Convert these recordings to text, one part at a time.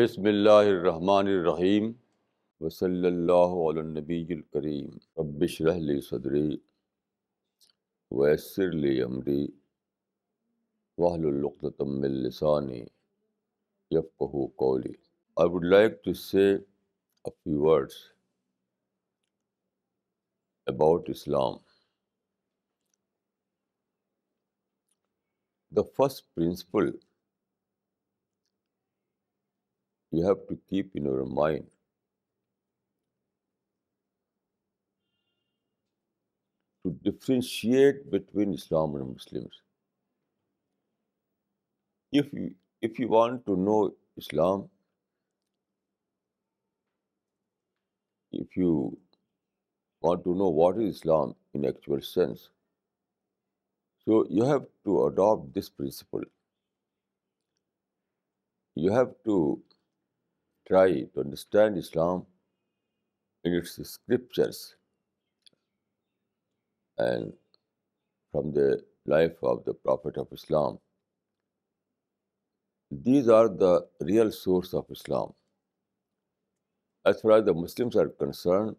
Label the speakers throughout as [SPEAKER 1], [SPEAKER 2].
[SPEAKER 1] बिस्मिल्लाहिर्रहमानिर्रहीम वसल्लल्लाहु अला नबीयिल करीम रब्बि इश्रह ली सदरी वयस्सिर ली अमरी वहलुल उक़दतम मिन लिसानी यफ़क़हू क़ौली. I would like to say a few words about Islam. The first principle you have to keep in your mind to differentiate between Islam and Muslims. If you want to know Islam, if you want to know what is Islam in actual sense, so you have to adopt this principle. You have to try to understand Islam in its scriptures and from the life of the Prophet of Islam. These are the real source of Islam. As far as the Muslims are concerned,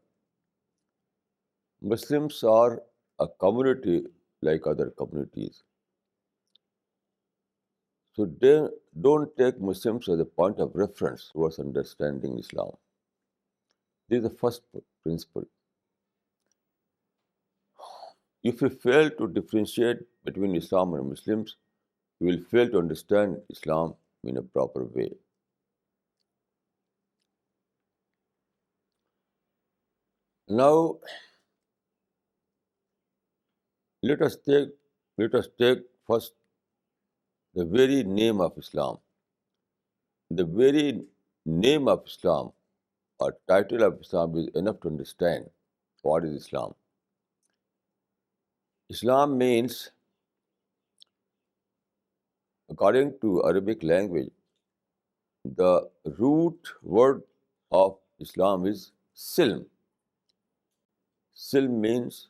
[SPEAKER 1] Muslims are a community like other communities. So they don't take Muslims as a point of reference towards understanding Islam. This is the first principle. If you fail to differentiate between Islam and Muslims, you will fail to understand Islam in a proper way. Now, let us take first the very name of Islam. The very name of Islam or title of Islam is enough to understand what is Islam. Islam means, according to Arabic language, the root word of Islam is silm. Silm means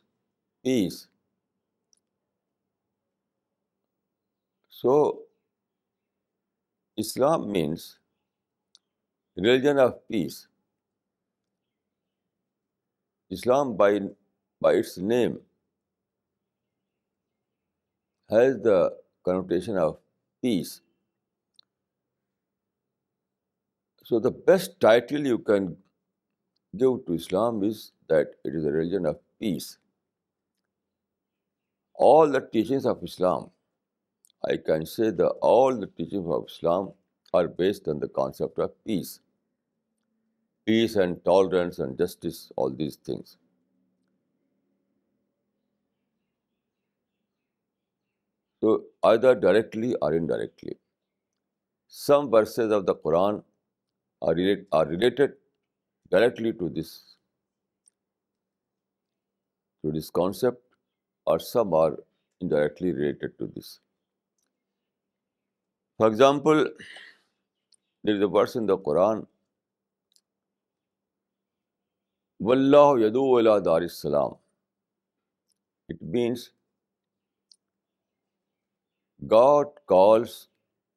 [SPEAKER 1] peace. So, Islam means religion of peace. Islam, by its name, has the connotation of peace. So, the best title you can give to Islam is that it is a religion of peace. All the teachings of Islam, I can say that all the teachings of Islam are based on the concept of peace. Peace and tolerance and justice, all these things. So, either directly or indirectly. Some verses of the Quran are related directly to this concept, or some are indirectly related to this. For example, there is a verse in the Quran, Wallahu yadu ila daris salam. It means God calls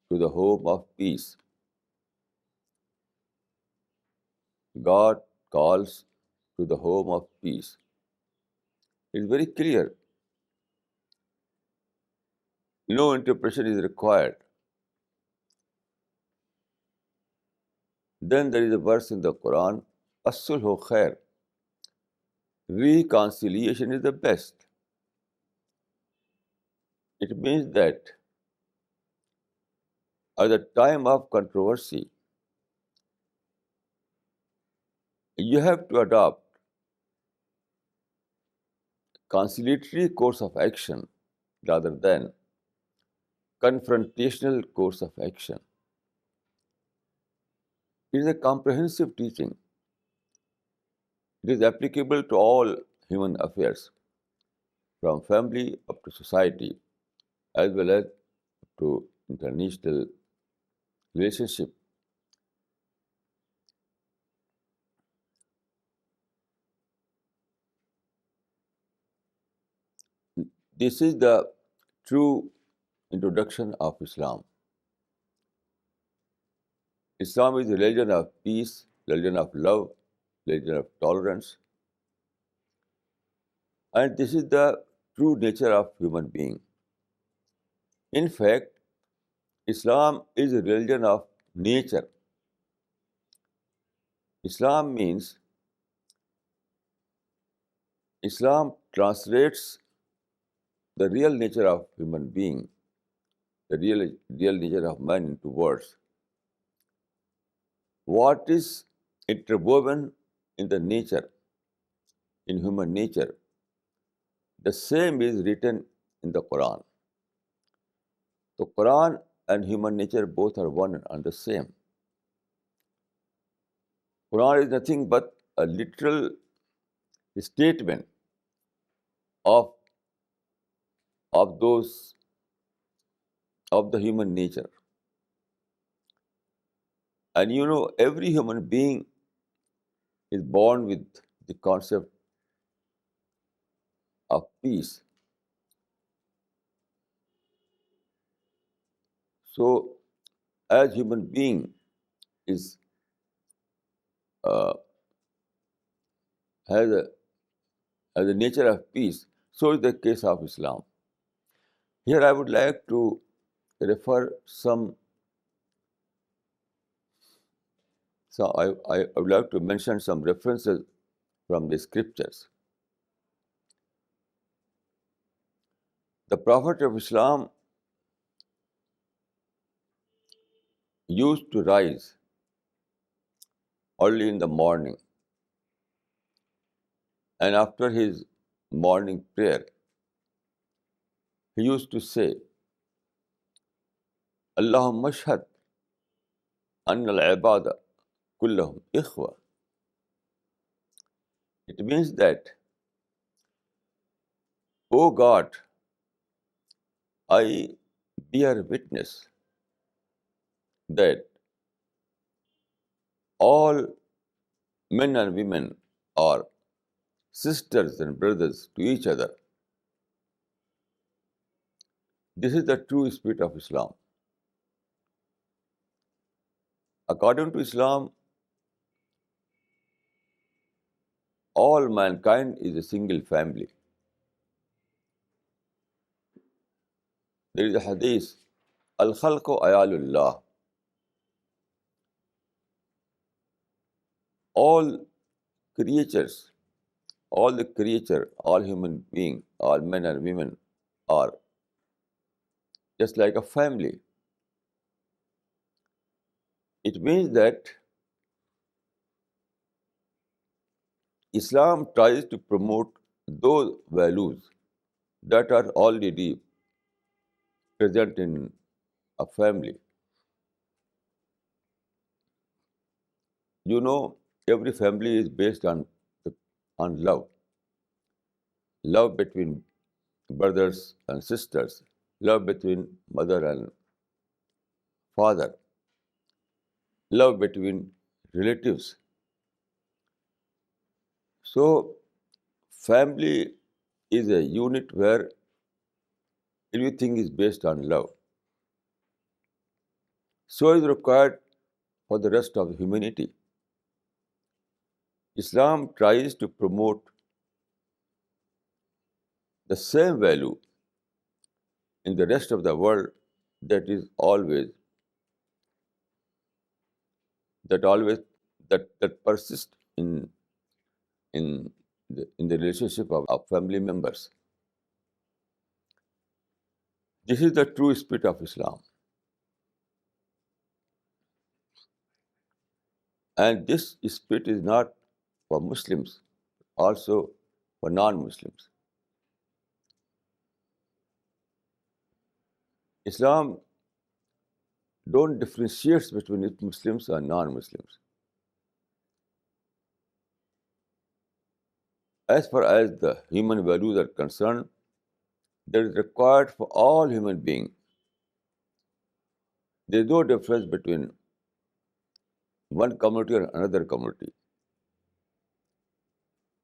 [SPEAKER 1] to the home of peace. God calls to the home of peace. It's very clear. No interpretation is required. Then there is a verse in the Quran, As-sulhu khair. Reconciliation is the best. It means that at the time of controversy, you have to adopt conciliatory course of action rather than confrontational course of action. It is a comprehensive teaching. It is applicable to all human affairs, from family up to society, as well as to international relationship. This is the true introduction of Islam. Islam is a religion of peace, religion of love, religion of tolerance, and this is the true nature of human being. In fact, Islam is a religion of nature. Islam means Islam translates the real nature of human being, the real nature of man into words. What is interwoven in the nature, in human nature, the same is written in the Quran. The Quran and human nature both are one and the same. Quran is nothing but a literal statement of, of those of the human nature. And you know, every human being is born with the concept of peace. So, as human being is uh, has a nature of peace, so is the case of Islam. Here, I would like to refer some. So, I would like to mention some references from the scriptures. The Prophet of Islam used to rise early in the morning, and after his morning prayer, he used to say, Allahumma shhad anna al-ibada kullahum ikhwa. It means that, O God, I bear witness that all men and women are sisters and brothers to each other. This is the true spirit of Islam. According to Islam, all mankind is a single family. There is a hadith, Al-Khalqu Ayalullah. All creatures, all human beings, all men and women are just like a family. It means that Islam tries to promote those values that are already present in a family. You know, every family is based on love, love between brothers and sisters, love between mother and father, love between relatives. So, family is a unit where everything is based on love. So is required for the rest of humanity. Islam tries to promote the same value in the rest of the world that is always that always that persists in the relationship of family members. This is the true spirit of Islam. And this spirit is not for Muslims, also for non-Muslims. Islam don't differentiate between Muslims and non-Muslims. As far as the human values are concerned, that is required for all human beings. There is no difference between one community or another community,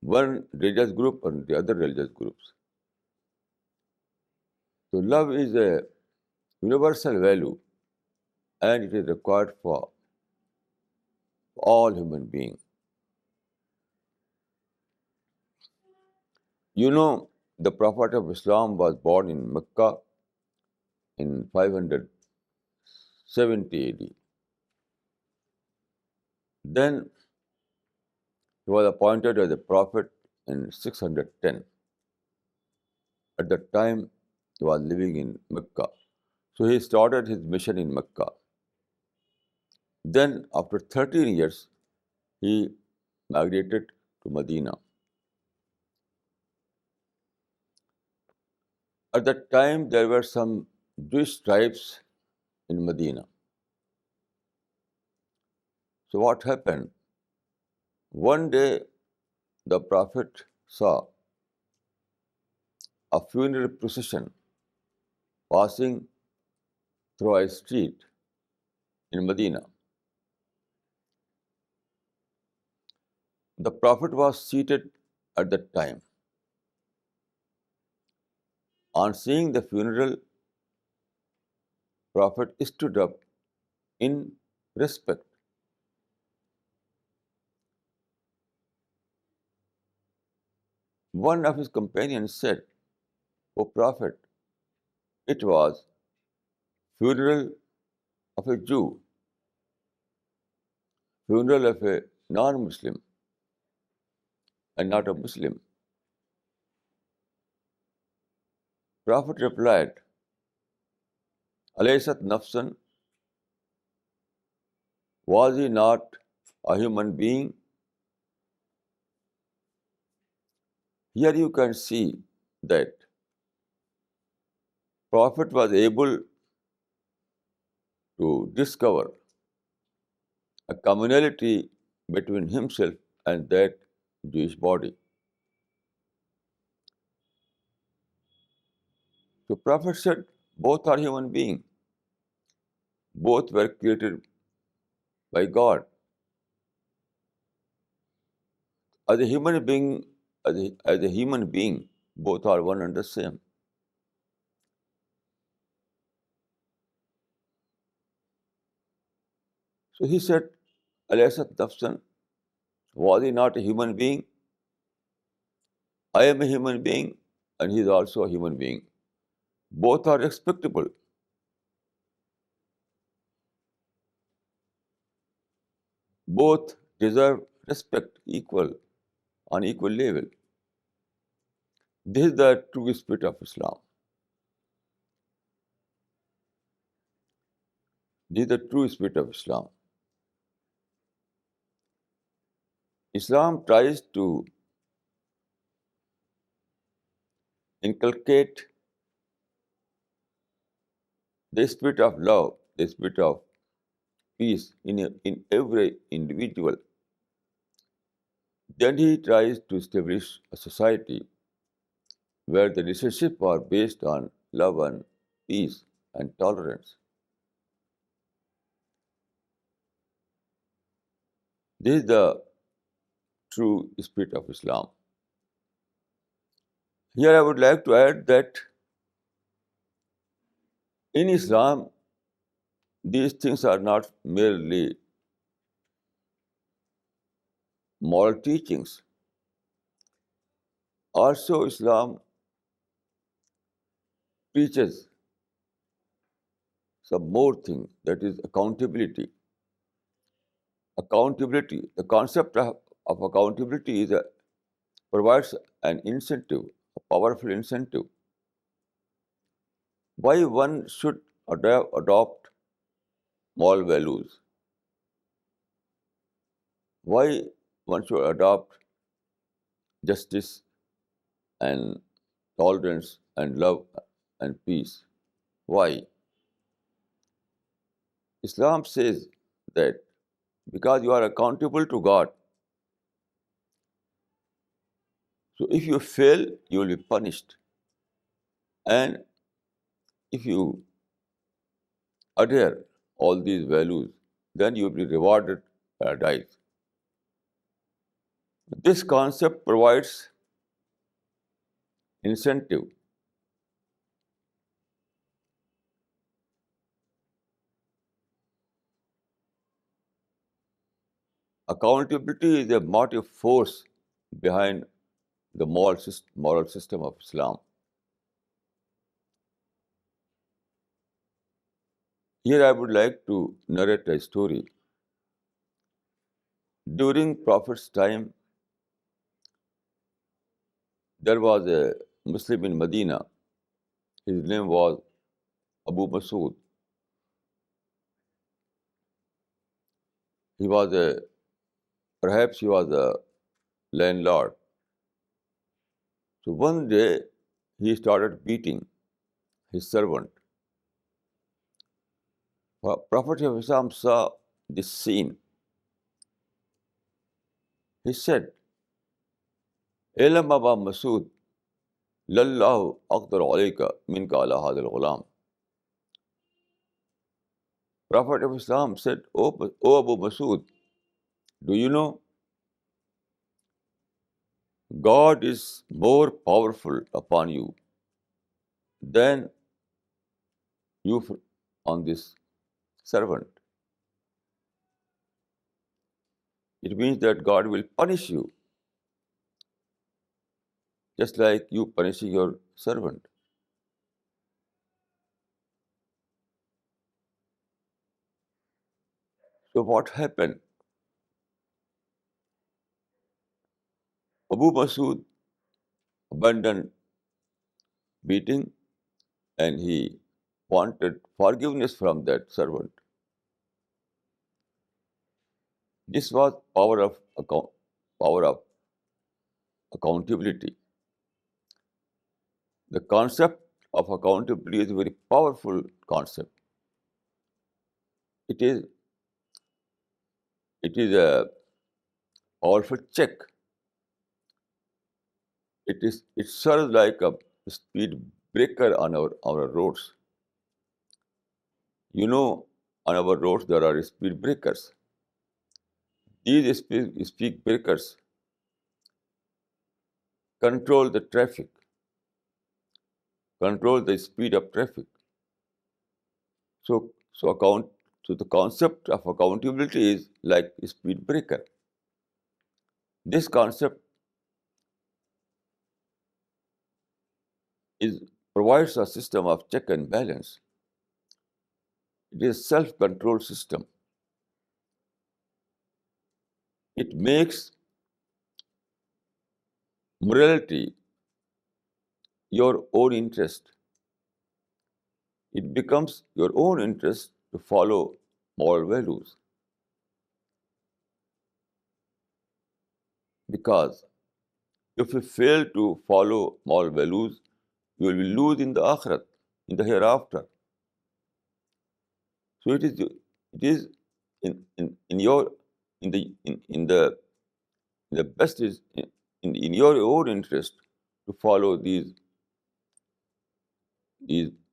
[SPEAKER 1] one religious group or the other religious groups. So love is a universal value and it is required for all human beings. You know, the Prophet of Islam was born in Mecca in 570 AD. Then he was appointed as a prophet in 610. At that time, he was living in Mecca. So he started his mission in Mecca. Then, after 13 years, he migrated to Medina. At that time, there were some Jewish tribes in Medina. So, what happened? One day, the Prophet saw a funeral procession passing through a street in Medina. The Prophet was seated at that time. On seeing the funeral, Prophet stood up in respect. One of his companions said, "O Prophet, it was funeral of a Jew, funeral of a non-Muslim and not a Muslim." Prophet replied, "Alaysat nafsan, was he not a human being?" Here you can see that Prophet was able to discover a commonality between himself and that Jewish body. So Prophet said, both are human beings. Both were created by God. As a human being, as a human being, both are one and the same. So he said, Alaysat nafsan, was he not a human being? I am a human being, and he is also a human being. Both are respectable. Both deserve respect equal on equal level. This is the true spirit of Islam. This is the true spirit of Islam. Islam tries to inculcate the spirit of love, the spirit of peace in every individual. Then he tries to establish a society where the relationships are based on love and peace and tolerance. This is the true spirit of Islam. Here I would like to add that in Islam, these things are not merely moral teachings. Also, Islam teaches some more thing, that is accountability. Accountability. The concept of accountability provides an incentive, a powerful incentive. Why one should adopt moral values? Why one should adopt justice and tolerance and love and peace? Why? Islam says that because you are accountable to God, so if you fail, you will be punished. And if you adhere all these values, then you will be rewarded paradise. This concept provides incentive. Accountability is a motive force behind the moral system of Islam. Here I would like to narrate a story. During Prophet's time, there was a Muslim in Medina. His name was Abu Masood. He was a, perhaps he was a landlord. So one day he started beating his servant. Prophet of Islam saw this scene. He said, Elam Aba Masood, Lallahu Aqdar alayka minka ala hadal ghulam. Prophet of Islam said, O Abu Masood, do you know God is more powerful upon you than on this servant. It means that God will punish you just like you punishing your servant. So what happened? Abu Masood abandoned beating and he wanted forgiveness from that servant. This was power of accountability. The concept of accountability is a very powerful concept. It is it is a powerful check. It serves like a speed breaker on our roads. You know, on our roads there are speed breakers. These speed breakers control the traffic, control the speed of traffic. So, so the concept of accountability is like a speed breaker. This concept is provides a system of check and balance. It is a self-control system. It makes morality your own interest. It becomes your own interest to follow moral values because if you fail to follow moral values, you will lose in the akhirat, in the hereafter. So it is in your in the best is in your own interest to follow these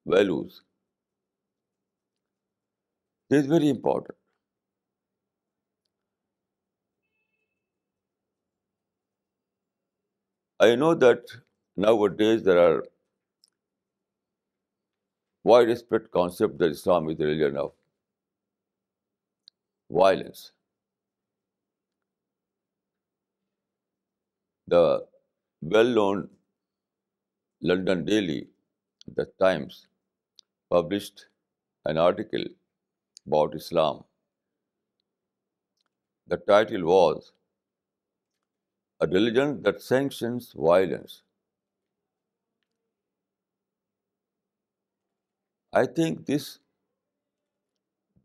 [SPEAKER 1] values. This is very important. I know that nowadays there are widespread concept that Islam is the religion of violence. The well-known London Daily, the Times, published an article about Islam. The title was A Religion That Sanctions Violence. I think this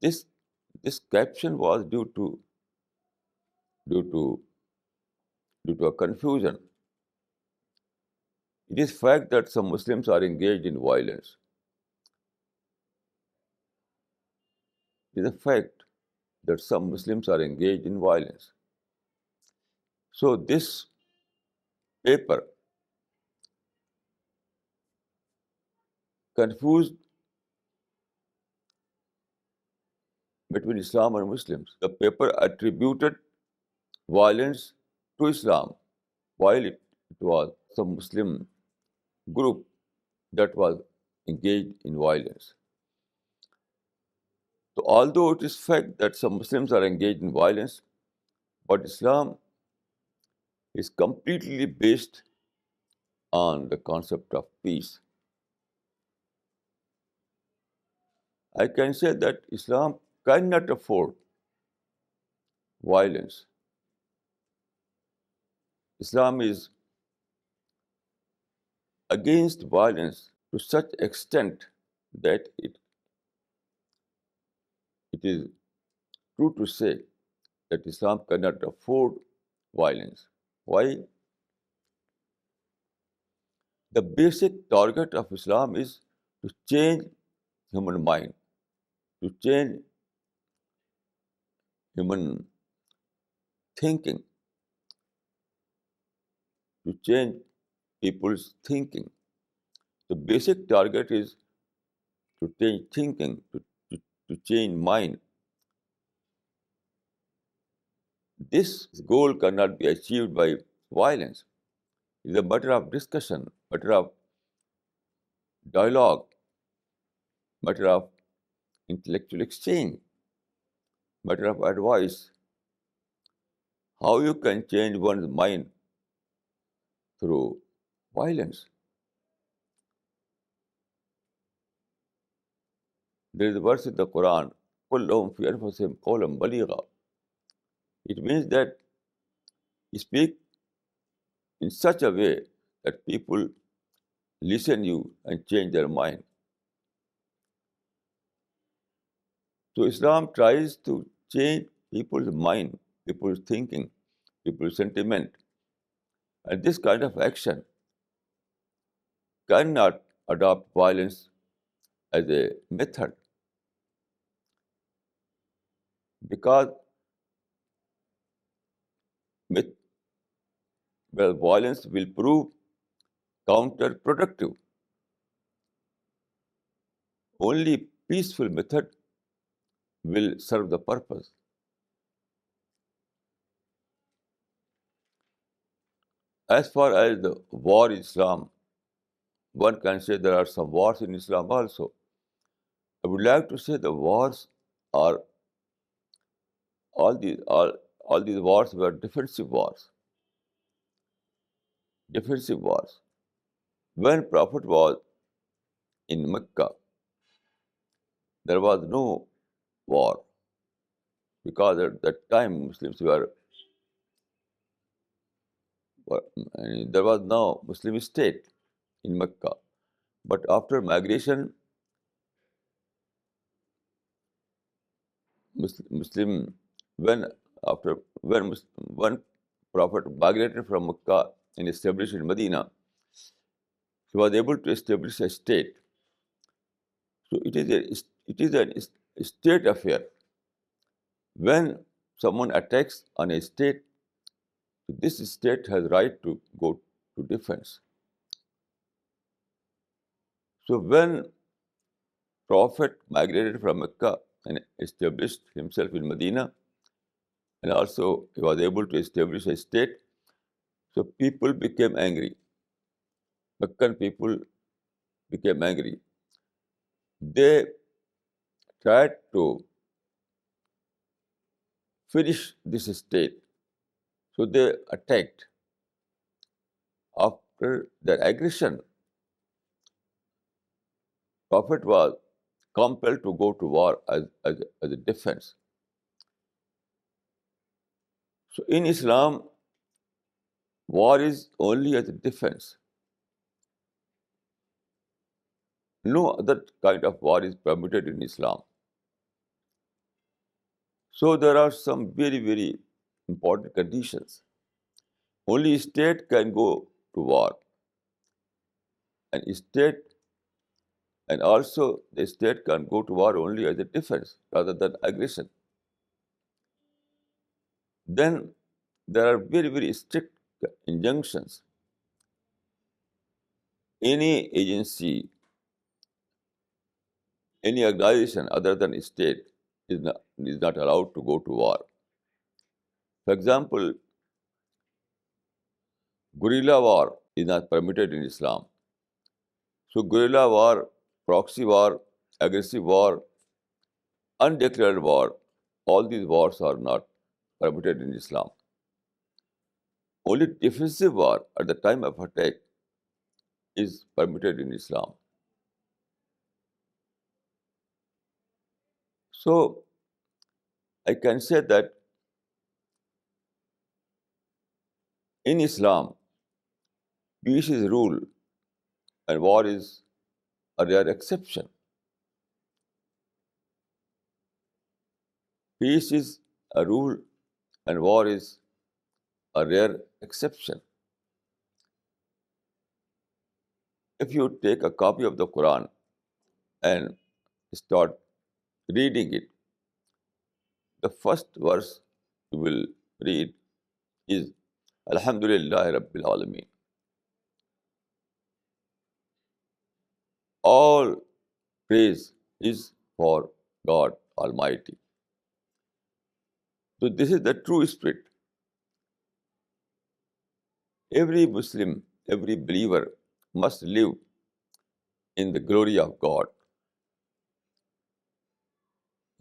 [SPEAKER 1] this caption was due to due to a confusion. It is fact that some Muslims are engaged in violence. It is a fact that some Muslims are engaged in violence. So this paper confused between Islam and Muslims. The paper attributed violence to Islam, while it was some Muslim group that was engaged in violence. So although it is fact that some Muslims are engaged in violence, But Islam is completely based on the concept of peace. I can say that Islam cannot afford violence. Islam is against violence to such extent that it is true to say that Islam cannot afford violence. Why? The basic target of Islam is to change human mind, to change human thinking, to change people's thinking. The basic target is to change thinking, to change mind. This goal cannot be achieved by violence. It is a matter of discussion, matter of dialogue, matter of intellectual exchange, matter of advice. How you can change one's mind through violence? There is a verse in the Quran, قُلْ لَهُمْ فِي أَنفُسِهِمْ قَوْلًا بَلِيغًا. It means that speak in such a way that people listen you and change their mind. So Islam tries to change people's mind, people's thinking, people's sentiment. And this kind of action cannot adopt violence as a method because violence will prove counterproductive. Only peaceful method will serve the purpose. As far as the war in Islam, one can say there are some wars in Islam also. I would like to say the wars are all these wars were defensive wars. Defensive wars. When Prophet was in Mecca, there was no war because at that time Muslims there was no Muslim state in Mecca. But after migration, Muslim when when Prophet migrated from Mecca and established in Medina, he was able to establish a state. So it is a state affair. When someone attacks on a state, this state has right to go to defense. So when Prophet migrated from Mecca and established himself in Medina, and also he was able to establish a state, so people became angry. Meccan people became angry. They tried to finish this state. So they attacked. After their aggression, Prophet was compelled to go to war as a defense. So in Islam, war is only as a defense. No other kind of war is permitted in Islam. So there are some very, very important conditions. Only state can go to war, and also the state can go to war only as a defense rather than aggression. Then there are very, very strict injunctions. Any agency, any organization other than state is not allowed to go to war. For example, guerrilla war is not permitted in Islam. So guerrilla war, proxy war, aggressive war, undeclared war, all these wars are not permitted in Islam. Only defensive war at the time of attack is permitted in Islam. So I can say that in Islam, peace is rule and war is a rare exception. Peace is a rule and war is a rare exception. If you take a copy of the Quran and start reading it, the first verse you will read is Alhamdulillah Rabbil Alameen. All praise is for God Almighty. So this is the true spirit. Every Muslim, every believer must live in the glory of God,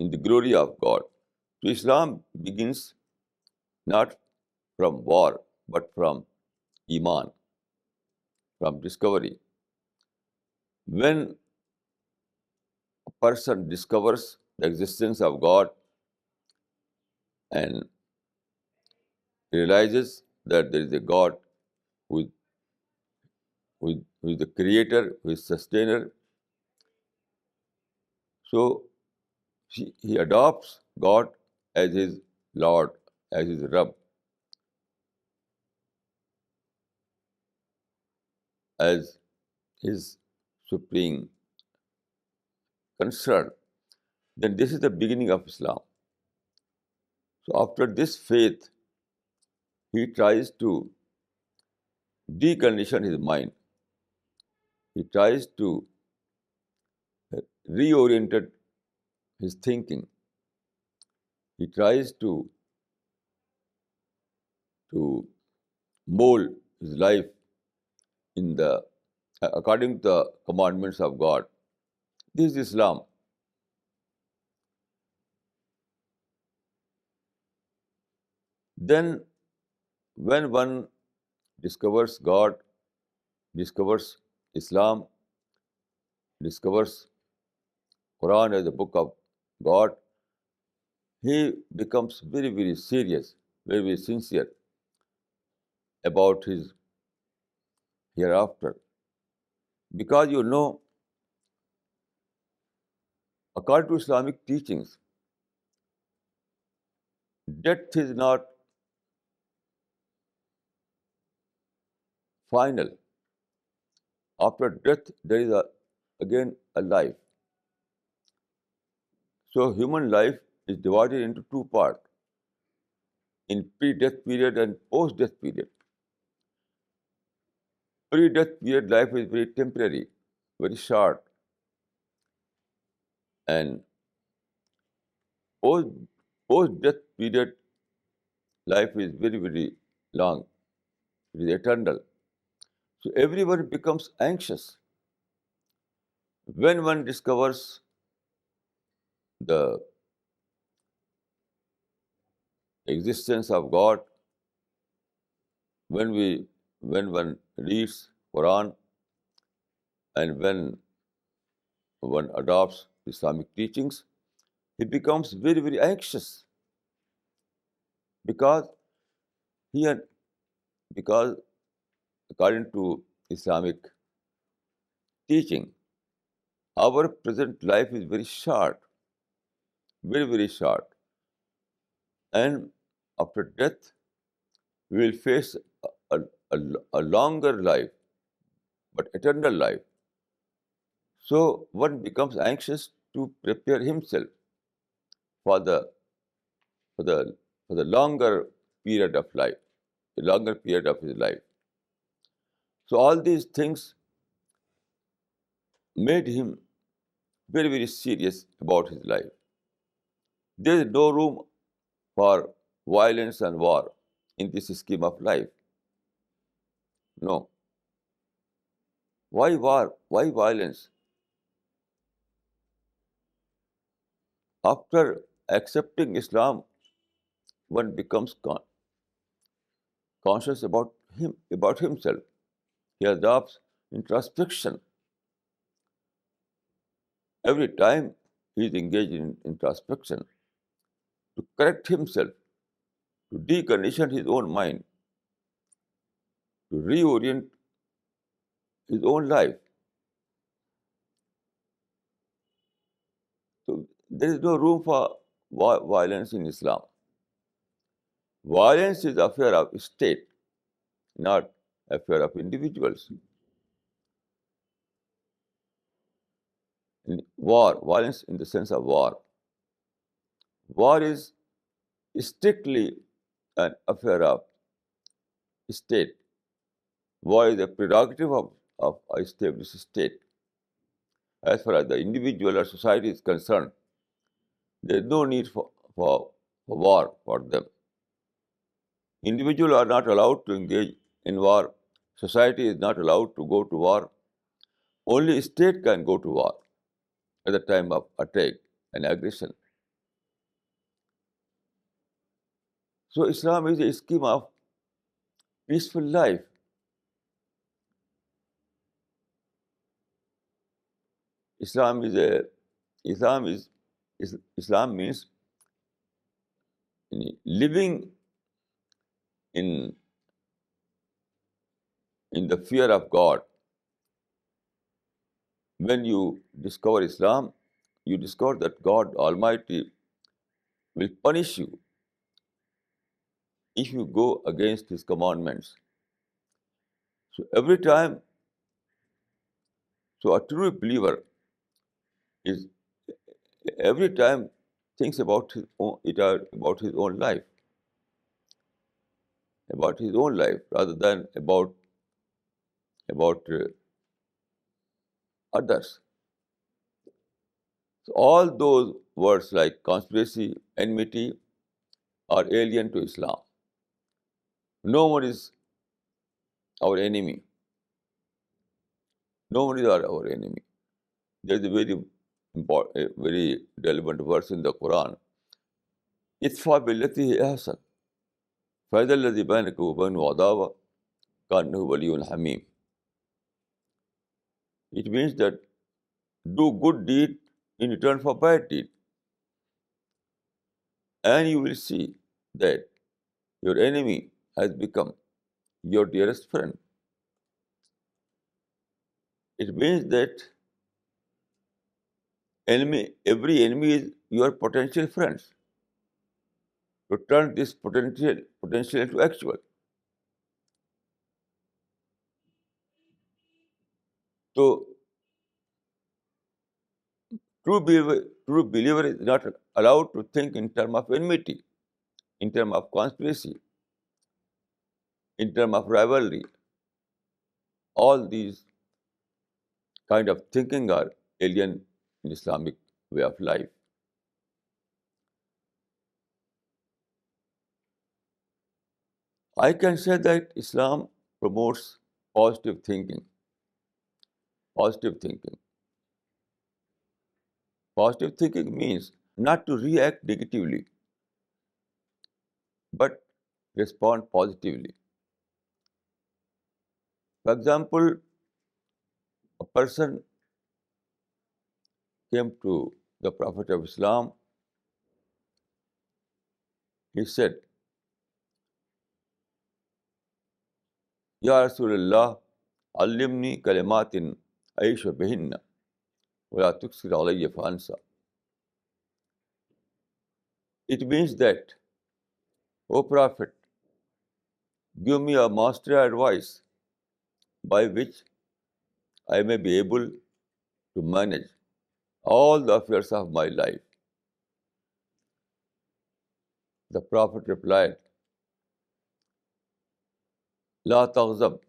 [SPEAKER 1] in the glory of God. So Islam begins not from war, but from Iman, from discovery. When a person discovers the existence of God and realizes that there is a God who is, who is the creator, who is sustainer, so he adopts God as his Lord, as his Rabb, as his supreme concern. Then this is the beginning of Islam. So after this faith, he tries to decondition his mind. He tries to reorient his thinking. He tries to mold his life in the according to the commandments of God. This is Islam. Then when one discovers God, discovers Islam, discovers Quran as a book of God, he becomes very, very serious, very, very sincere about his hereafter. Because according to Islamic teachings, death is not final. After death, there is again a life. So human life is divided into two parts, in pre-death period and post-death period. Pre-death period life is very temporary, very short, and post post-death period life is very, very long. It is eternal. So everyone becomes anxious when one discovers the existence of God, when one reads Quran and when one adopts Islamic teachings, he becomes very, very anxious because he had, because according to Islamic teaching, our present life is very short, very, very short. And after death, we will face a, a, a longer life, but eternal life. So one becomes anxious to prepare himself for the for the for the longer period of life, the longer period of his life. So all these things made him very, very serious about his life. There is no room for violence and war in this scheme of life. No. Why war? Why violence? After accepting Islam, one becomes conscious about himself. He adopts introspection. Every time he is engaged in introspection to correct himself, to decondition his own mind, to reorient his own life. So there is no room for violence in Islam. Violence is affair of state, not affair of individuals. Violence in the sense of war. War is strictly an affair of state. War is a prerogative of a established state. As far as the individual or society is concerned, there is no need for war for them. Individuals are not allowed to engage in war. Society is not allowed to go to war. Only state can go to war at the time of attack and aggression. So Islam is a scheme of peaceful life. Islam is a Islam is Islam means living in the fear of God. When you discover Islam, you discover that God Almighty will punish you if you go against His commandments. So a true believer is every time thinks about his own life, rather than about others. So all those words like conspiracy, enmity are alien to Islam. No one is our enemy. No one is our enemy. There is a very relevant verse in the Quran. Itfa billati hi ahsan. فَإِذَا الَّذِي بَيْنَكَ وَبَيْنَهُ عَدَاوَةٌ كَأَنَّهُ وَلِيٌّ حَمِيمٌ. It means that do good deed in return for bad deed, and you will see that your enemy has become your dearest friend. It means that every enemy is your potential friends. To turn this potential into actual. So true believer is not allowed to think in terms of enmity, in terms of conspiracy, in terms of rivalry. All these kind of thinking are alien in Islamic way of life. I can say that Islam promotes positive thinking. Positive thinking. Positive thinking means not to react negatively, but respond positively. For example, a person came to the Prophet of Islam. He said, Ya Rasulullah, allimni kalimatin aisha bihinna, wa la tuksir alayya fansa. It means that, O Prophet, give me a master advice by which I may be able to manage all the affairs of my life. The Prophet replied, La taghzab,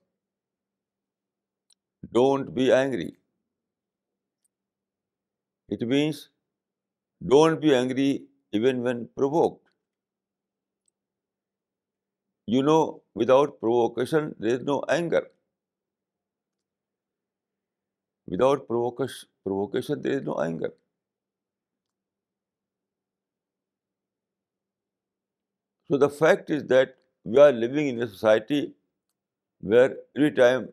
[SPEAKER 1] don't be angry. It means don't be angry even when provoked. Without provocation, there is no anger. Without provocation, there is no anger. So the fact is that we are living in a society where every time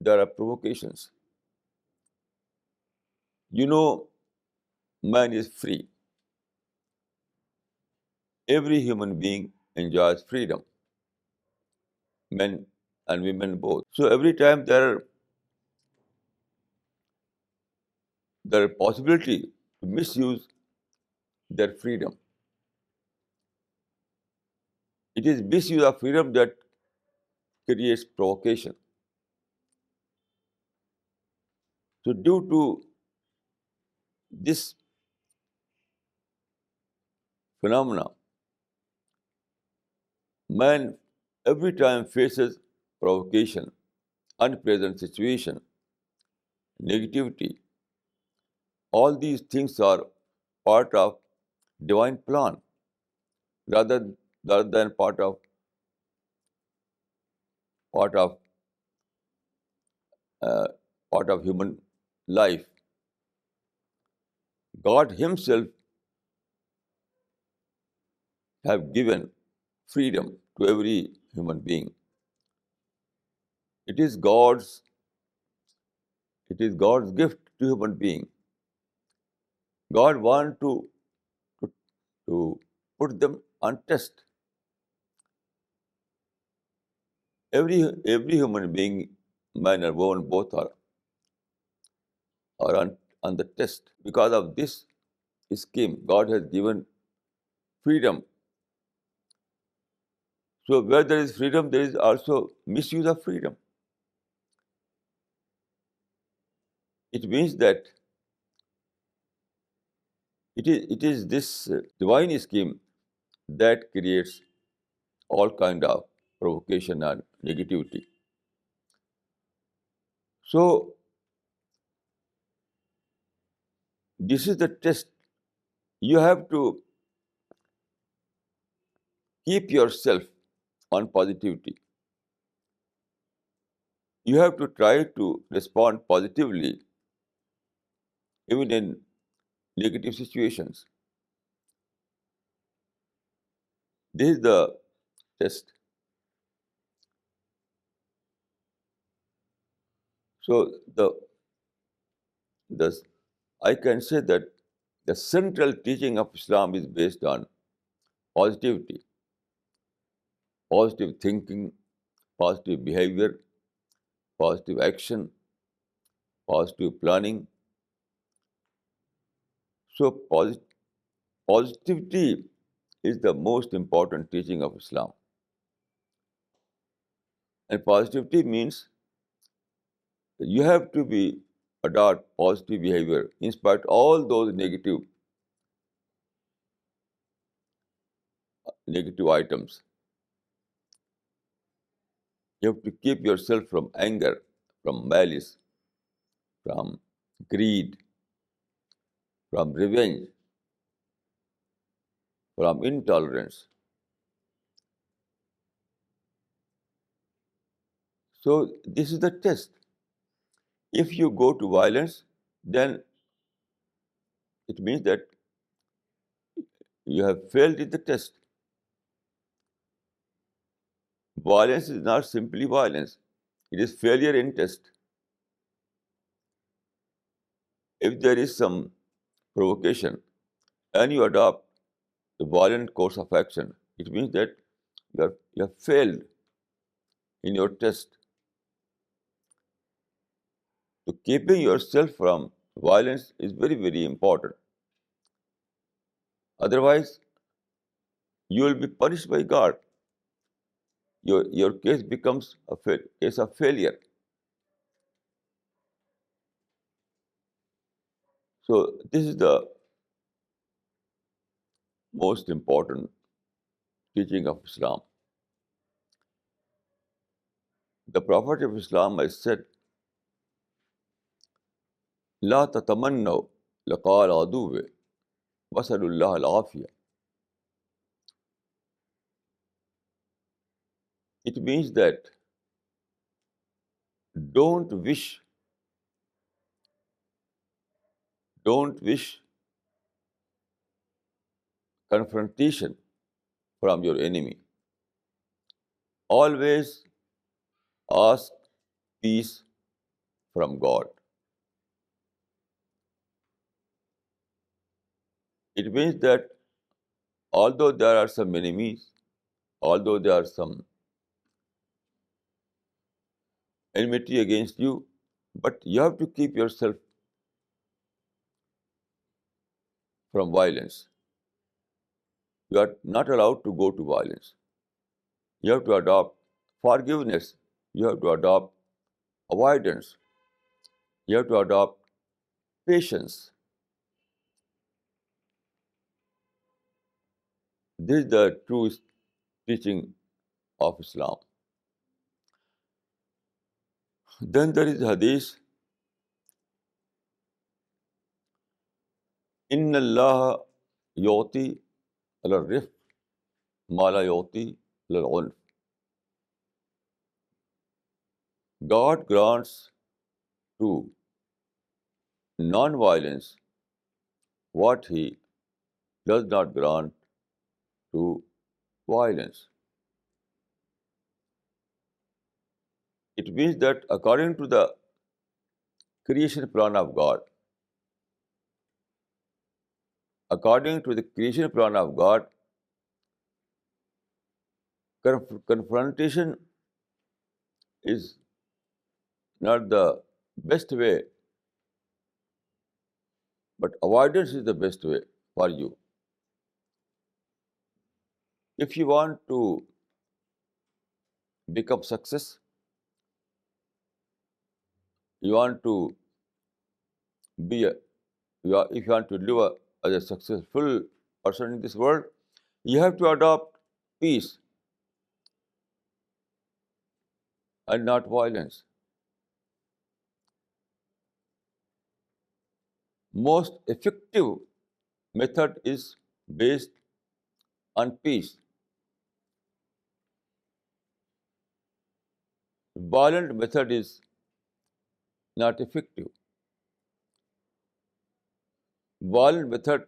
[SPEAKER 1] there are provocations. You know, man is free. Every human being enjoys freedom, men and women both. So every time there are possibility to misuse their freedom. It is misuse of freedom that creates provocation. So due to this phenomena, man every time faces provocation, unpleasant situation, negativity. All these things are part of divine plan rather, rather than part of uh, part of human life. God Himself have given freedom to every human being. It is God's it is God's gift to human being. God wants to, to put them on test. Every human being, man or woman, both are on the test. Because of this scheme, God has given freedom. So where there is freedom, there is also misuse of freedom. It means that it is this divine scheme that creates all kind of provocation and negativity. So this is the test. You have to keep yourself on positivity. You have to try to respond positively even in negative situations. This is the test. So the I can say that the central teaching of Islam is based on positivity, positive thinking, positive behavior, positive action, positive planning. So positivity is the most important teaching of Islam. And positivity means you have to be adopt positive behavior in spite of all those negative items. You have to keep yourself from anger, from malice, from greed, from revenge, from intolerance. So this is the test. If you go to violence, then it means that you have failed in the test. Violence is not simply violence. It is failure in test. If there is some provocation and you adopt the violent course of action, it means that you have failed in your test. So keeping yourself from violence is very, very important. Otherwise, you will be punished by God. Your case becomes a case of failure. So this is the most important teaching of Islam. The Prophet of Islam has said, لا تتمنوا لقاء العدو واسألوا الله العافية. It means that don't wish, don't wish confrontation from your enemy. Always ask peace from God. It means that although there are some enemies, although there are some enmity against you, but you have to keep yourself from violence. You are not allowed to go to violence. You have to adopt forgiveness. You have to adopt avoidance. You have to adopt patience. This is the true teaching of Islam. Then there is hadith, Inna Allah yoti ala rifq ma la yoti ala unf. God grants to non-violence what He does not grant to violence. It means that according to the creation plan of God, according to the creation plan of God, confrontation is not the best way, but avoidance is the best way for you. If you want to become success, you want to be a, if you want to live as a successful person in this world, you have to adopt peace and not violence. Most effective method is based on peace. Violent method is not effective. Violent method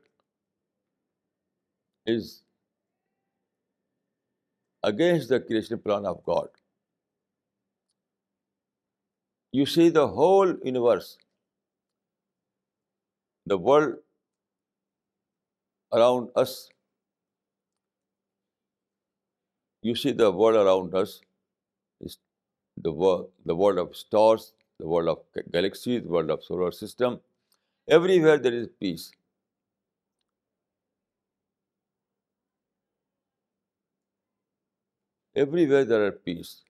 [SPEAKER 1] is against the creation plan of God. You see the whole universe, the world around us. You see the world around us is the world of stars, the world of galaxies, the world of solar system. Everywhere there is peace. Everywhere there are peace.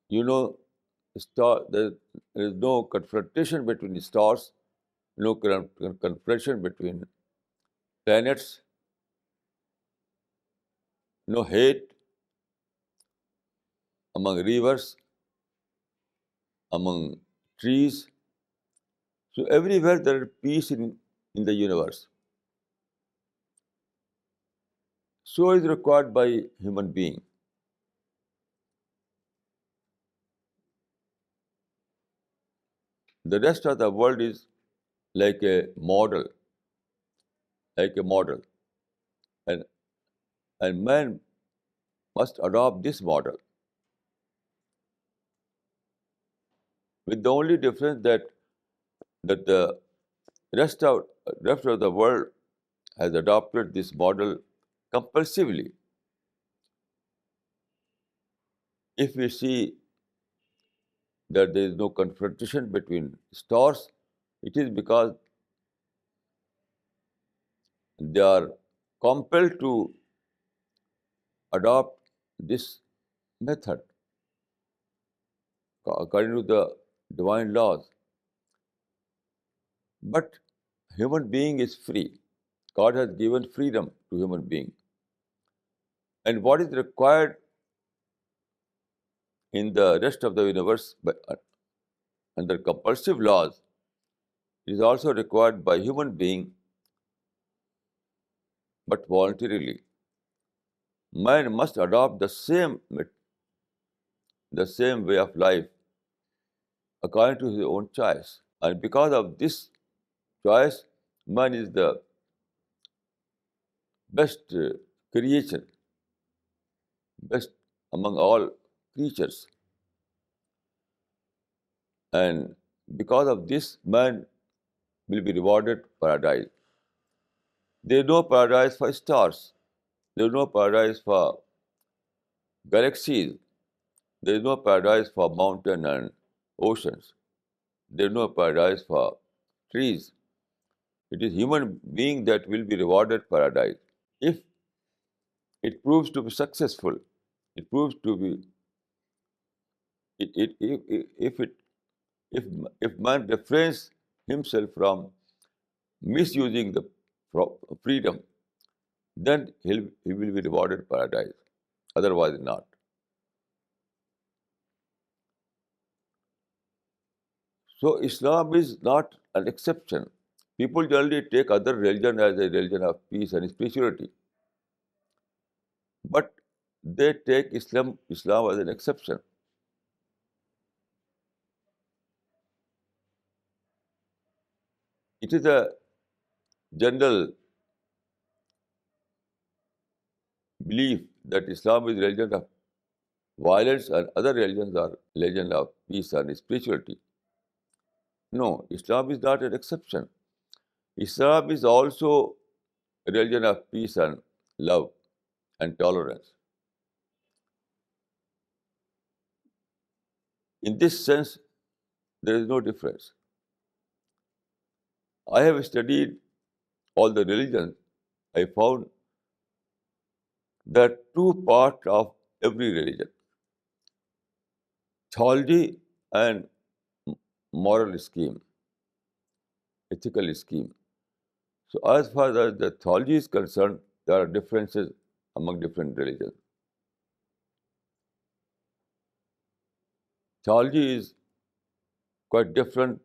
[SPEAKER 1] You know, there is no confrontation between the stars, no confrontation between planets, no hate among rivers, among trees. So everywhere there is peace in the universe. So is required by human being. The rest of the world is like a model, like a model. And, and man must adopt this model, with the only difference that the rest of the world has adopted this model compulsively. If we see that there is no confrontation between stars, it is because they are compelled to adopt this method according to the divine laws. But human being is free. God has given freedom to human being. And what is required in the rest of the universe under compulsive laws is also required by human being, but voluntarily. Man must adopt the same way of life according to his own choice. And because of this choice, man is the best creation, best among all creatures. And because of this, man will be rewarded paradise. There is no paradise for stars. There is no paradise for galaxies. There is no paradise for mountains and oceans. There is no paradise for trees. It is human being that will be rewarded paradise. If it proves to be successful, it proves to be if it if man refrains himself from misusing the freedom, then he will be rewarded paradise. Otherwise, not. So Islam is not an exception. People generally take other religion as a religion of peace and spirituality, but they take Islam as an exception. It is a general belief that Islam is religion of violence and other religions are religion of peace and spirituality. No, Islam is not an exception. Islam is also a religion of peace and love and tolerance. In this sense, there is no difference. I have studied all the religions. I found that two parts of every religion, theology and moral scheme, ethical scheme. So as far as the theology is concerned, there are differences among different religions. Theology is quite different.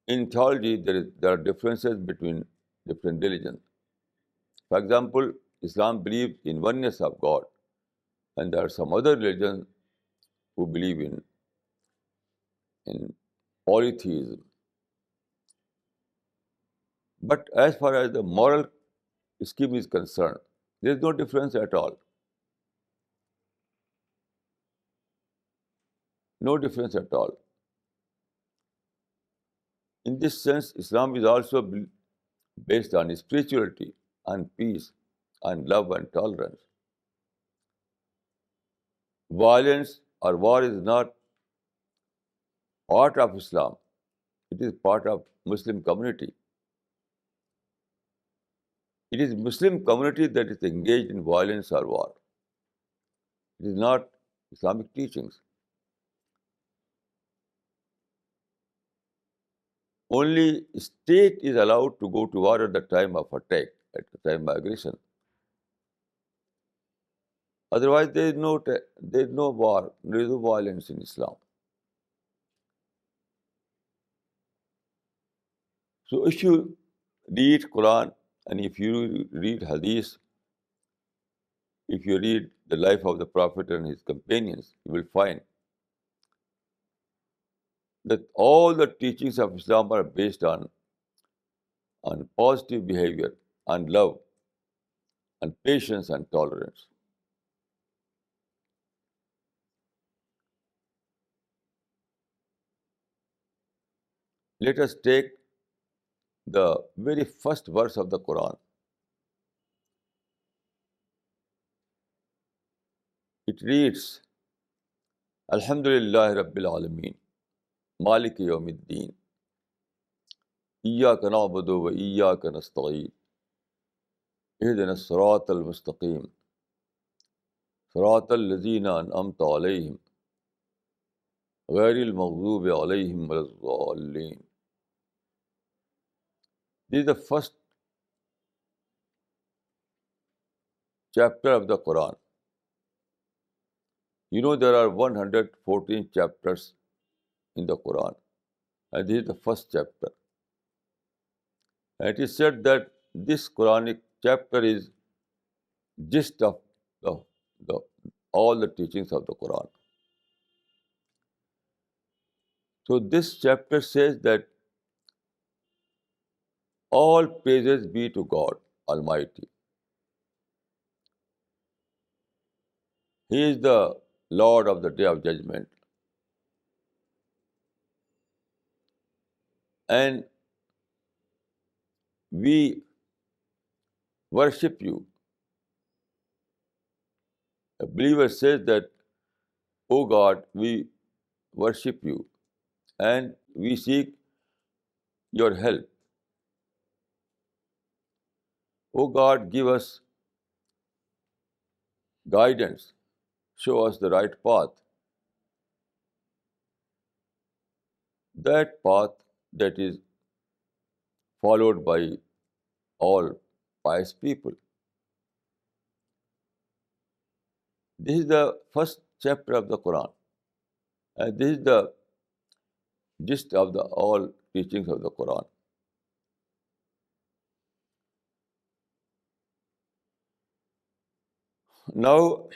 [SPEAKER 1] In theology, there are differences between different religions. For example, Islam believes in oneness of God, and there are some other religions who believe in polytheism. But as far as the moral scheme is concerned, there is no difference at all. No difference at all. In this sense, Islam is also based on spirituality and peace and love and tolerance. Violence or war is not part of Islam. It is part of Muslim community. It is Muslim community that is engaged in violence or war. It is not Islamic teachings. Only state is allowed to go to war at the time of attack, at the time of aggression. Otherwise, there is no war, there is no violence in Islam. So if you read Quran and if you read Hadith, if you read the life of the Prophet and his companions, you will find that all the teachings of Islam are based on positive behavior, on love, and patience and tolerance. Let us take the very first verse of the Quran. It reads, Alhamdulillah Rabbil Alameen, Maliki Yawmiddin, Iyyaka na'budu wa iyyaka nasta'een, Ihdina as-sirata al-mustaqim, Sirata allazina an'amta alayhim, Ghairi al-maghdubi alayhim wa ad-dallin. This is the first chapter of the Quran. You know there are 114 chapters in the Quran, and this is the first chapter. And it is said that this Quranic chapter is gist of the, the all the teachings of the Quran. So this chapter says that All praises be to God Almighty. He is the Lord of the Day of Judgment, and we worship you. A believer says that, O God, we worship you and we seek your help. O God, give us guidance, show us the right path, that path that is followed by all pious people. This is the first chapter of the Quran, and this is the gist of the all teachings of the Quran. Now,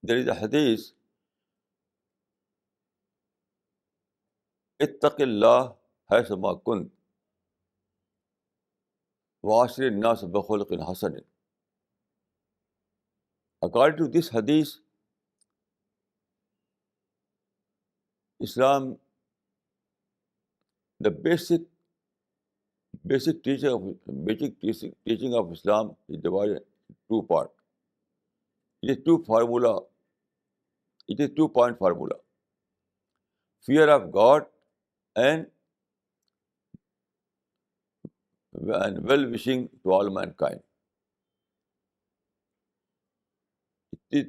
[SPEAKER 1] there is a hadith, ittaqillah haysama kunt wa ashri nas bi khuluqin hasan. According to this hadith, Islam, the basic teaching of Islam is divided in two parts. It is it is 2 point formula. Fear of God and well-wishing to all mankind. These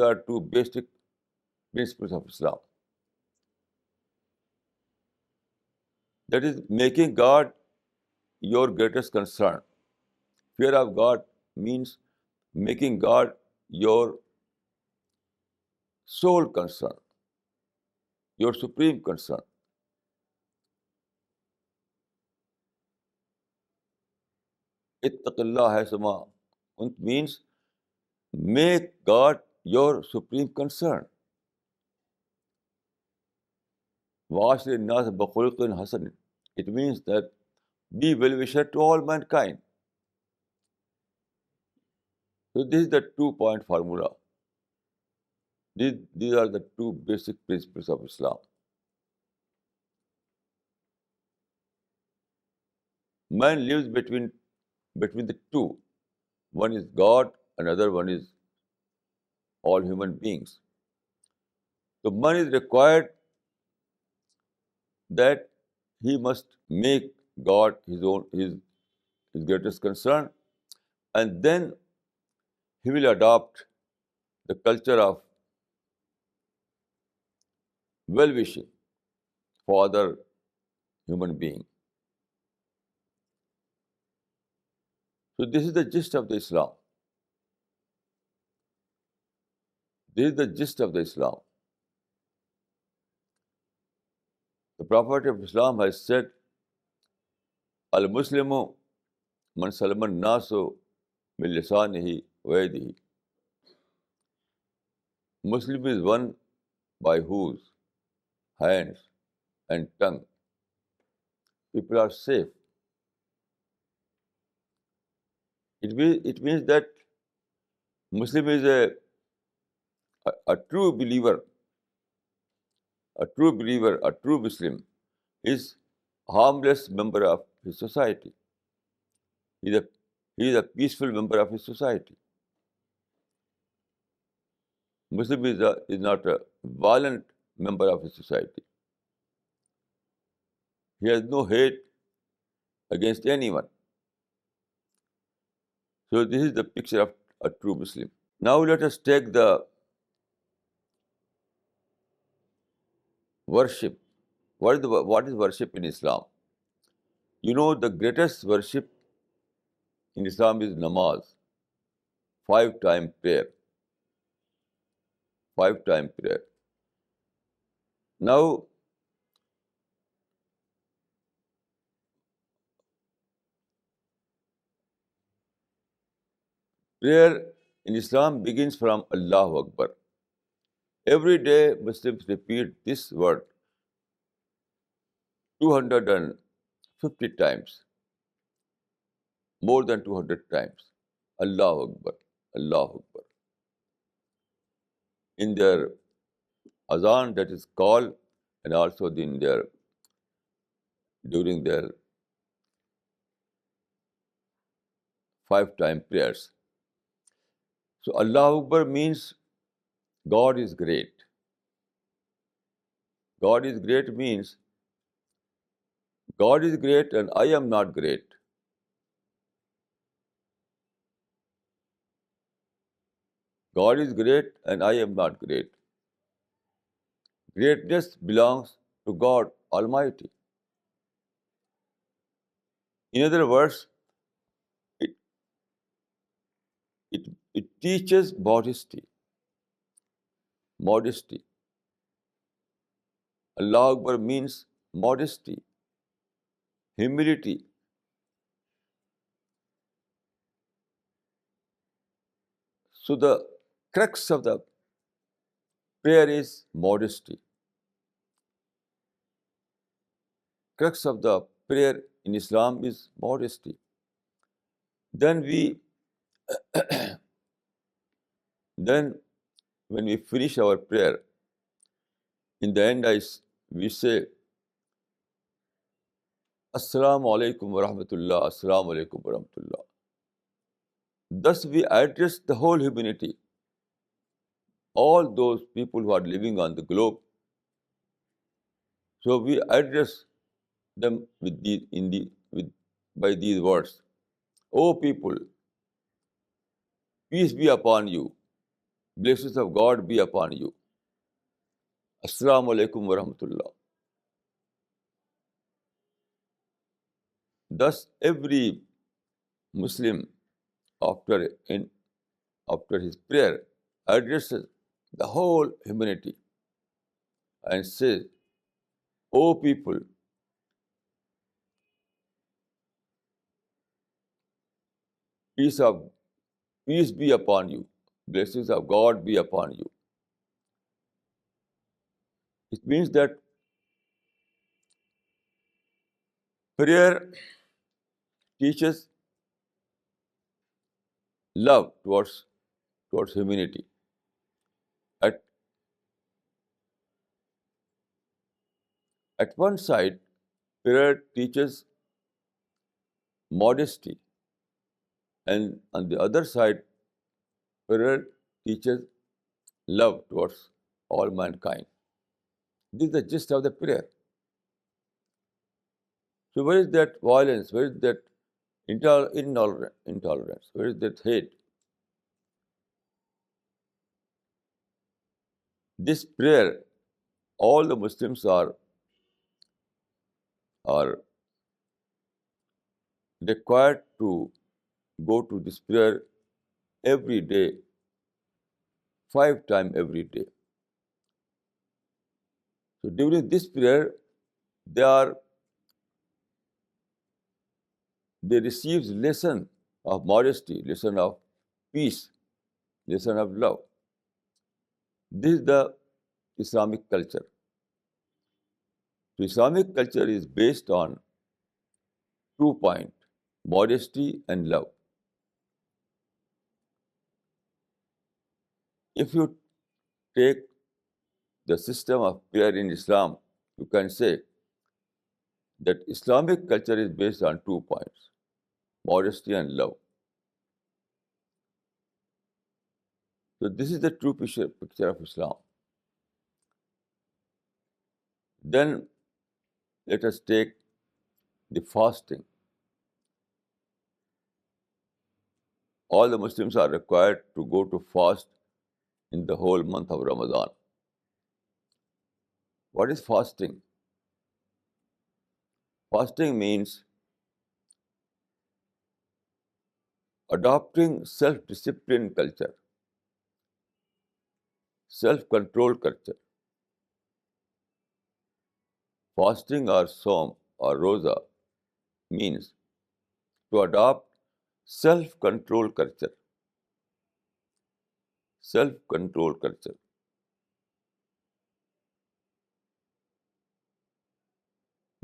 [SPEAKER 1] are two basic principles of Islam. That is making God your greatest concern. Fear of God means making God your sole concern, your supreme concern. Ittaqillah haysama kunt means make God your supreme concern. Washri nas baqulqin hasan. It means that be well-wisher to all mankind. So this is the 2 point formula. These are the two basic principles of Islam. Man lives between the two. One is God, another one is all human beings. So man is required that he must make God his greatest concern, and then he will adopt the culture of well-wishing for other human being. So this is the gist of the Islam. This is the gist of the Islam. The Prophet of Islam has said, Al-Muslimu man salaman nasu min lisanihi wa yadihi. Muslim is one by whose hands and tongue people are safe. It means that Muslim is a true believer, a true Muslim is a harmless member of his society. He is a peaceful member of his society. Muslim is not a violent member of his society. He has no hate against anyone. So this is the picture of a true Muslim. Now let us take the worship. What is worship in Islam? You know, the greatest worship in Islam is namaz, 5 time prayer. 5 time prayer. Now, prayer in Islam begins from Allahu Akbar. Every day Muslims repeat this word, 250 times, more than 200 times. Allahu Akbar, Allahu Akbar. In their azan, that is call, and also in their during their 5-time prayers. So Allahu Akbar means God is great. God is great means God is great and I am not great. God is great and I am not great. Greatness belongs to God Almighty. In other words, it, it, it teaches modesty. Modesty. Allah Akbar means modesty, humility. So the crux of the prayer is modesty. Crux of the prayer in Islam is modesty. Then then when we finish our prayer, in the end we say, Assalamu alaikum wa rahmatullah, Assalamu alaikum wa rahmatullah. Thus we address the whole humanity, all those people who are living on the globe. So we address them by these words. O people, peace be upon you. Blessings of God be upon you. Assalamu alaikum wa rahmatullah. Thus, every Muslim, after his prayer, addresses the whole humanity and says, O people, peace be upon you. Blessings of God be upon you. It means that prayer teaches love towards humanity. At one side, prayer teaches modesty, and on the other side, prayer teaches love towards all mankind. This is the gist of the prayer. So where is that violence? Where is that intolerance? Where is that hate? This prayer, all the Muslims are required to go to this prayer every day, 5 times every day. So during this prayer, they receive lesson of modesty, lesson of peace, lesson of love. This is the Islamic culture. So Islamic culture is based on 2 points, modesty and love. If you take the system of prayer in Islam, you can say that Islamic culture is based on 2 points, modesty and love. So this is the true picture of Islam. Then let us take the fasting. All the Muslims are required to go to fast in the whole month of Ramadan. What is fasting? Fasting means adopting self-discipline culture, self-control culture. Fasting or Som or Rosa means to adopt self-control culture. Self-control culture.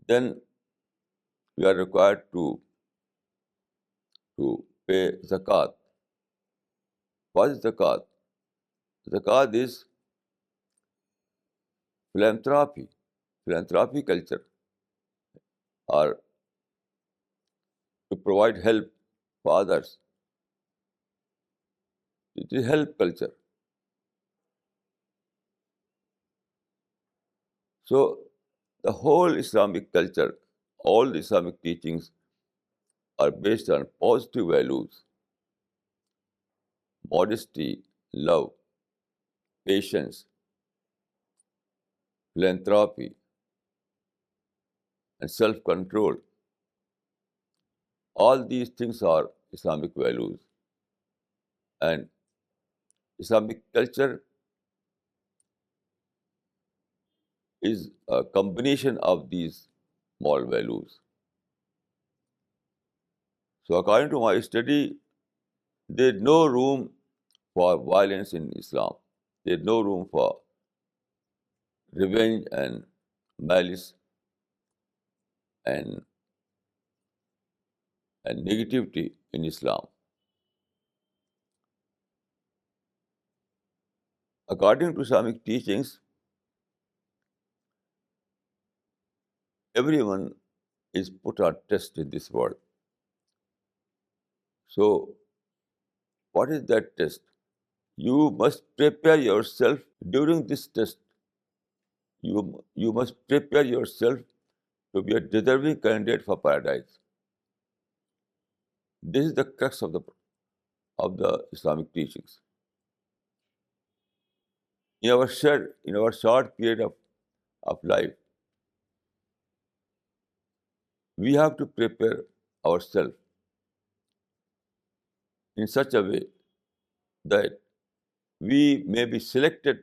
[SPEAKER 1] then we are required to pay zakat. What is zakat? Zakat is philanthropy, philanthropy culture, or to provide help for others. It is help culture. So the whole Islamic culture, all the Islamic teachings are based on positive values, modesty, love, patience, philanthropy, and self-control. All these things are Islamic values. And Islamic culture is a combination of these moral values. So according to my study, there is no room for violence in Islam. There is no room for revenge and malice and, and negativity in Islam. According to Islamic teachings, everyone is put on test in this world. So, what is that test? You must prepare yourself during this test. You must prepare yourself to be a deserving candidate for paradise. This is the crux of the Islamic teachings. In our short period of life, we have to prepare ourselves in such a way that we may be selected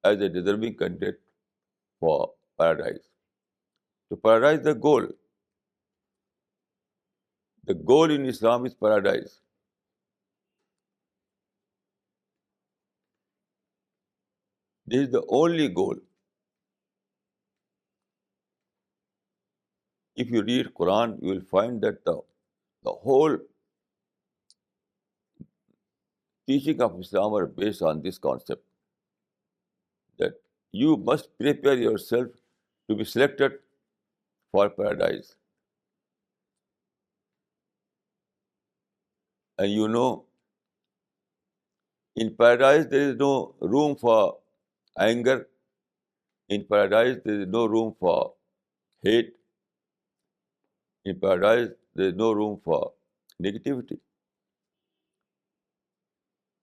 [SPEAKER 1] as a deserving candidate for paradise. So paradise is the goal. The goal in Islam is paradise. This is the only goal. If you read Quran, you will find that the whole teaching of Islam are based on this concept that you must prepare yourself to be selected for paradise. And you know, in paradise there is no room for anger. In paradise there is no room for hate. In paradise there is no room for negativity.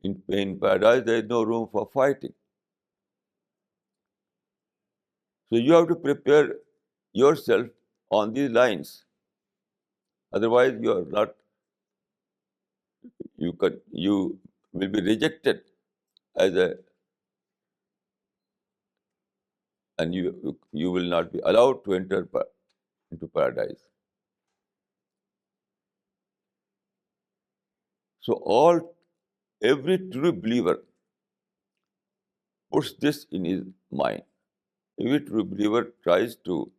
[SPEAKER 1] In paradise there is no room for fighting. So you have to prepare yourself on these lines. Otherwise, you will be rejected as a and you will not be allowed to enter into paradise. So every true believer puts this in his mind. Every true believer tries to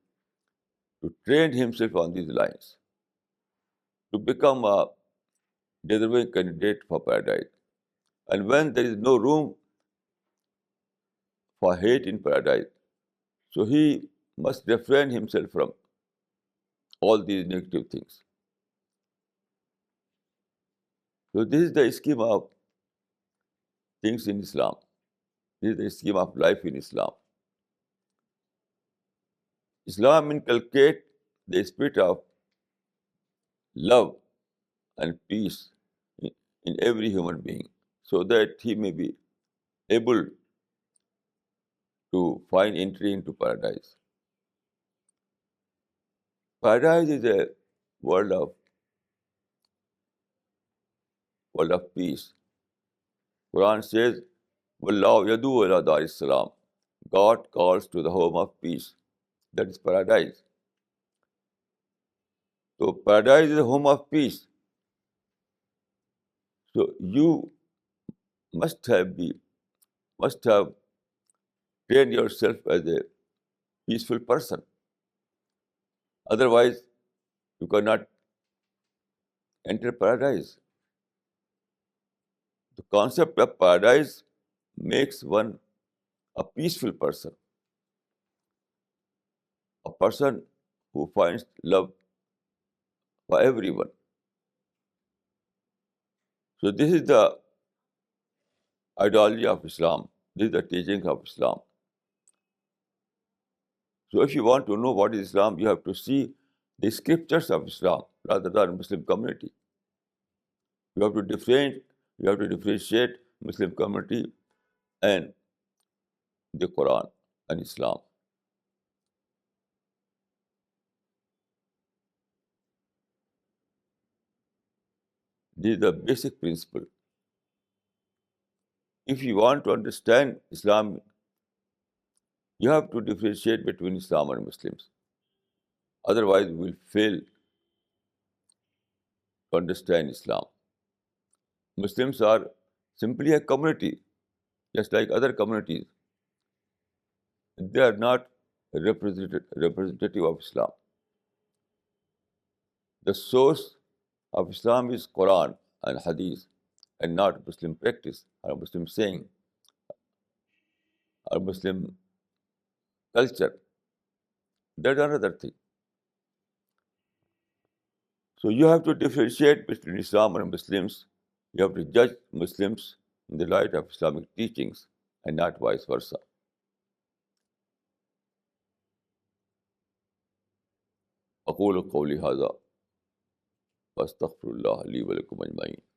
[SPEAKER 1] train himself on these lines, to become a deserving candidate for paradise. And when there is no room for hate in paradise, so he must refrain himself from all these negative things. So this is the scheme of things in Islam. This is the scheme of life in Islam. Islam inculcates the spirit of love and peace in every human being so that he may be able to find entry into paradise. Paradise is a world of peace. Quran says, Wallahu yadu ila dar salam. God calls to the home of peace. That is paradise. So paradise is a home of peace. So you must have trained yourself as a peaceful person. Otherwise, you cannot enter paradise. The concept of paradise makes one a peaceful person, a person who finds love for everyone. So this is the ideology of Islam. This is the teaching of Islam. So if you want to know what is Islam, you have to see the scriptures of Islam rather than Muslim community. You have to differentiate Muslim community and the Quran and Islam. This is the basic principle. If you want to understand Islam, you have to differentiate between Islam and Muslims. Otherwise, we will fail to understand Islam. Muslims are simply a community, just like other communities. They are not representative of Islam. The source of Islam is Quran and Hadith, and not Muslim practice or Muslim saying or Muslim culture. That's another thing. So you have to differentiate between Islam and Muslims. You have to judge Muslims in the light of Islamic teachings and not vice versa. أقول قولي هذا وأستغفر الله لي ولكم أجمعين.